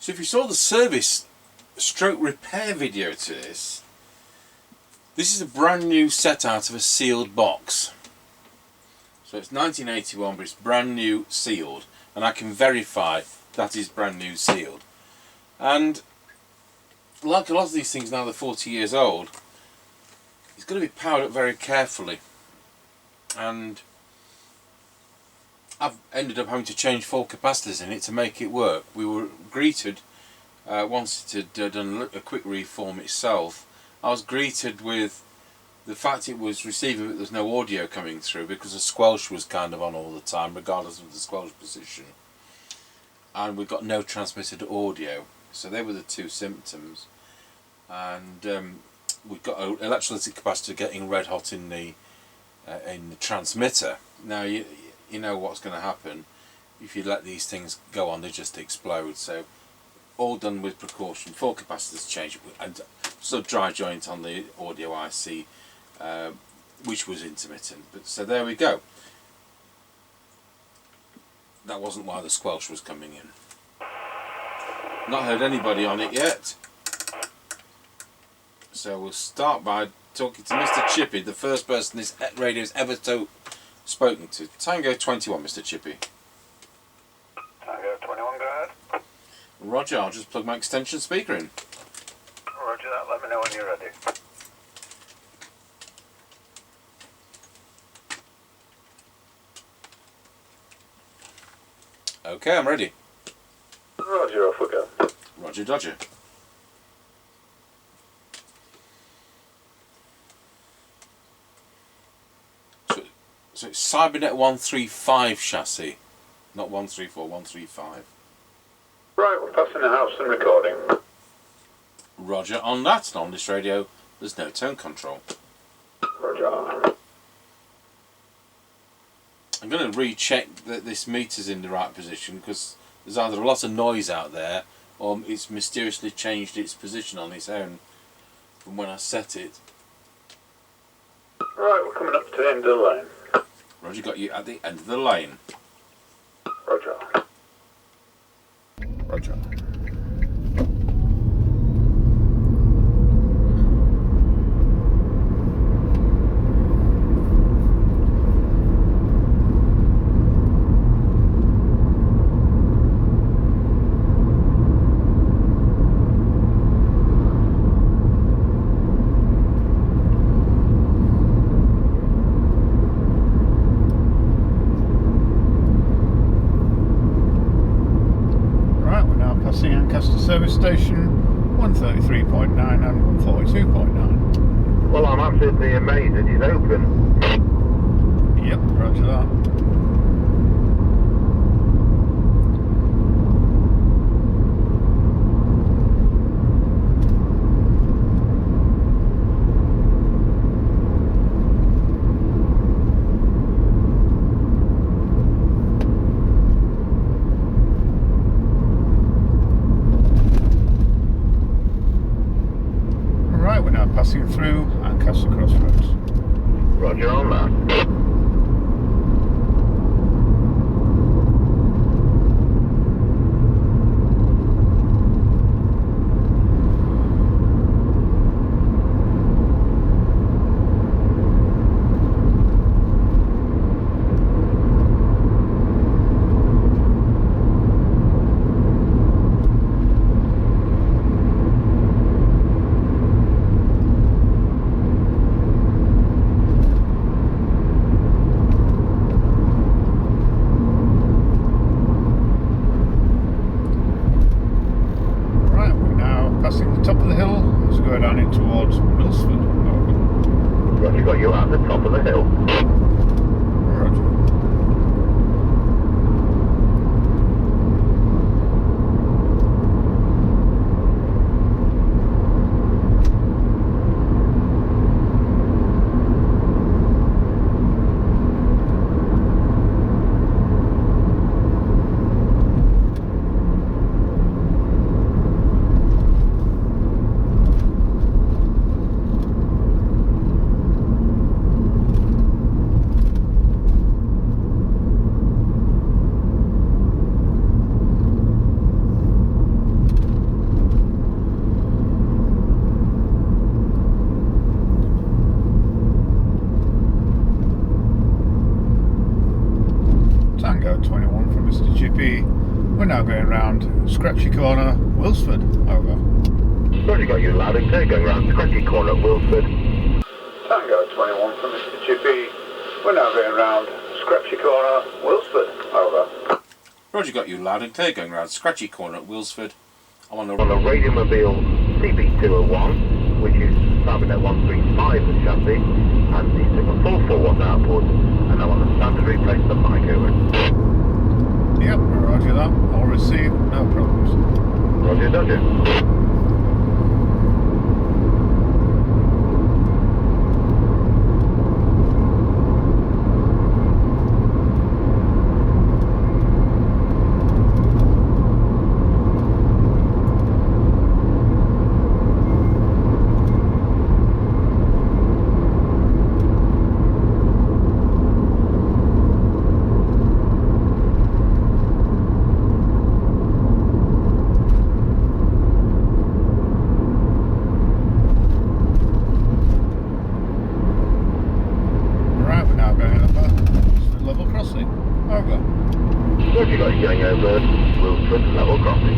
So if you saw the service stroke repair video to this, this is a brand new set out of a sealed box. So it's 1981, but it's brand new sealed, and I can verify that is brand new sealed. And like a lot of these things now, they're 40 years old, it's going to be powered up very carefully, and I've ended up having to change 4 capacitors in it to make it work. We were greeted, once it had done a quick reform itself, I was greeted with the fact it was receiving, but there's no audio coming through because the squelch was kind of on all the time, regardless of the squelch position, and we got no transmitted audio. So they were the 2 symptoms, and we've got an electrolytic capacitor getting red hot in the transmitter. Now you know what's going to happen if you let these things go on; they just explode. So all done with precaution. 4 capacitors changed, and sort of dry joint on the audio IC, which was intermittent. But so there we go. That wasn't why the squelch was coming in. Not heard anybody on it yet. So we'll start by talking to Mr. Chippie, the first person this radio's ever spoken to. Tango 21, Mr. Chippie. Tango 21, go ahead. Roger, I'll just plug my extension speaker in. Roger that, let me know when you're ready. Okay, I'm ready. Roger, off we go. Roger Dodger. So it's Cybernet 135 chassis, not 134, 135. Right, we're passing the house and recording. Roger on that, and on this radio there's no tone control. Roger. I'm going to recheck that this meter's in the right position, because there's either a lot of noise out there or it's mysteriously changed its position on its own from when I set it. Right, we're coming up to the end of the lane. Roger, got you at the end of the lane. Roger. Roger. Service station 133.9 and 142.9. Well, I'm absolutely amazed that it's open. Yep, roger that. Passing through Ancaster Crossroads. Roger on that. Got you at the top of the hill. Roger. round Scratchy Corner, Wilsford. Over. Roger, got you loud and clear going round Scratchy Corner, Wilford. Tango 21 from Mr. Chippie. We're now going round Scratchy Corner, Wilsford. Over. Roger, got you loud and clear going round Scratchy Corner at Wilsford. I'm on the Radiomobile CB201, which is starting at 135 the chassis, and he took a 441 outboard, and I want a standard replacement mic over. Yep, roger that. All received, no problems. Roger, Dodger. Roger, got you going over Wilford level crossing.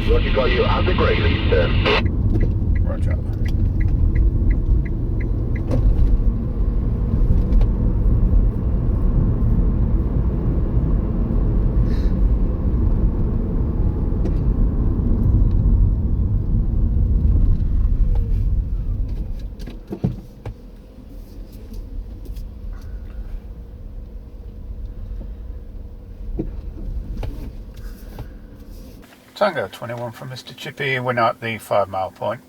Roger, got you at the Greyleys turn. Roger. Tango 21 from Mr. Chippie. We're now at the 5 mile point.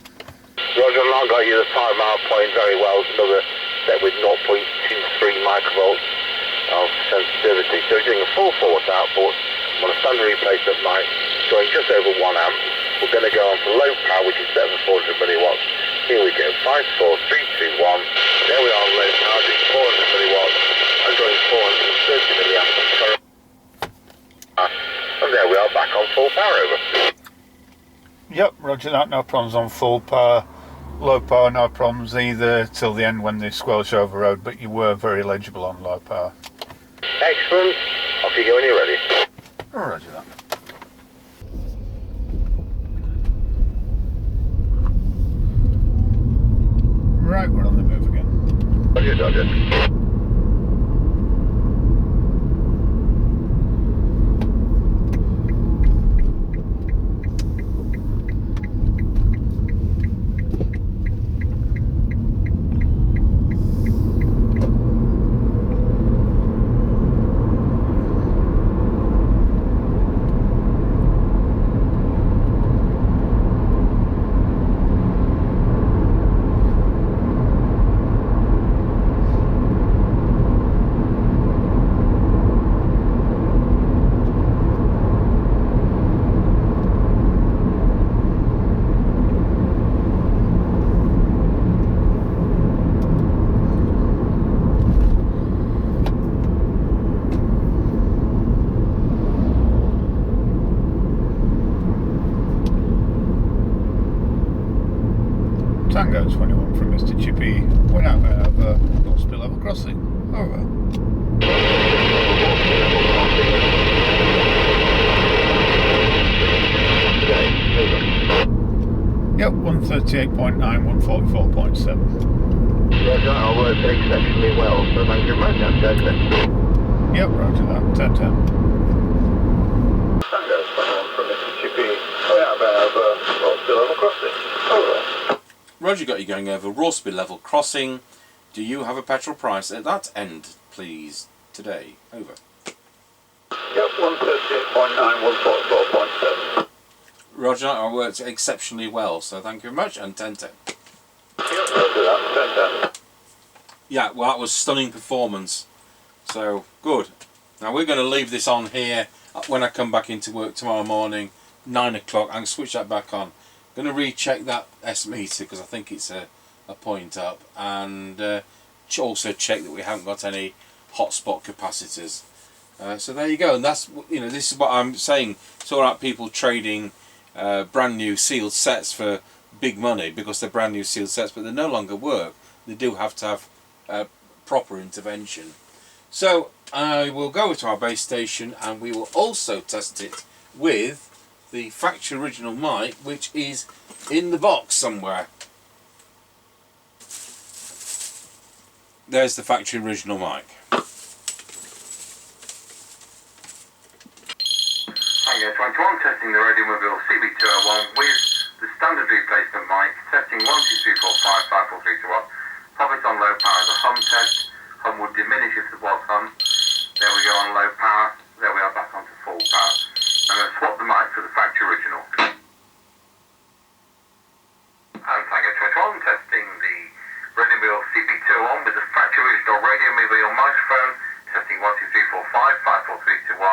Roger, I've got you the 5 mile point very well. Another set with 0.23 microvolts of sensitivity. So we're doing a full force output on a standard replacement mic, going just over 1 amp. We're going to go on to low power, which is set for 400 milliwatts. Here we go, 5, 4, 3, 2, 1. There we are on low power, doing 400 milliwatts and going 430 milliamps of current. And there we are back on full power, over. Yep, roger that, no problems on full power. Low power, no problems either till the end when the squelch overrode, but you were very legible on low power. Excellent. Off you go when you're ready. Roger that. Right, we're on the move again. Roger, Dodger. Tango 21 from Mr. Chippie. We're now going over Rossby Level Crossing. Over. Yep, 138.9, 144.7. Roger, our work exceptionally well, so thank you very much, and Yep, roger that, 10-10. Tango 21 from Mr. Chippie. We're now going over Rossby Level Crossing. Over. Roger, got you going over Rossby Level Crossing. Do you have a petrol price at that end, please, today? Over. Yep, 138.9, 144.7. Roger, I worked exceptionally well, so thank you very much, and 10-10. Yep, roger that, 10-10. Yeah, well, that was stunning performance. So, good. Now, we're going to leave this on here when I come back into work tomorrow morning, 9 o'clock. I'm going to switch that back on. Going to recheck that S meter because I think it's a point up, and also check that we haven't got any hotspot capacitors. So there you go, and that's, you know, this is what I'm saying. It's all right, people trading brand new sealed sets for big money because they're brand new sealed sets, but they no longer work. They do have to have proper intervention. So I will go to our base station and we will also test it with the factory original mic, which is in the box somewhere. There's the factory original mic. Tango 21, testing the Radiomobile CB201 with the standard replacement mic, testing 1, 2, 3, 4, 5, 5, 4, 3, 2, 1. Pop it on low power as a hum test. Hum would diminish if there was hum. There we go on low power. There we are back onto full power. I'm going to swap the mic for the factory original. And Tango 21, testing the Radiomobile CB201 with the factory original Radiomobile microphone, testing 1, 2, 3, 4, 5, 5, 4, 3, 2, 1.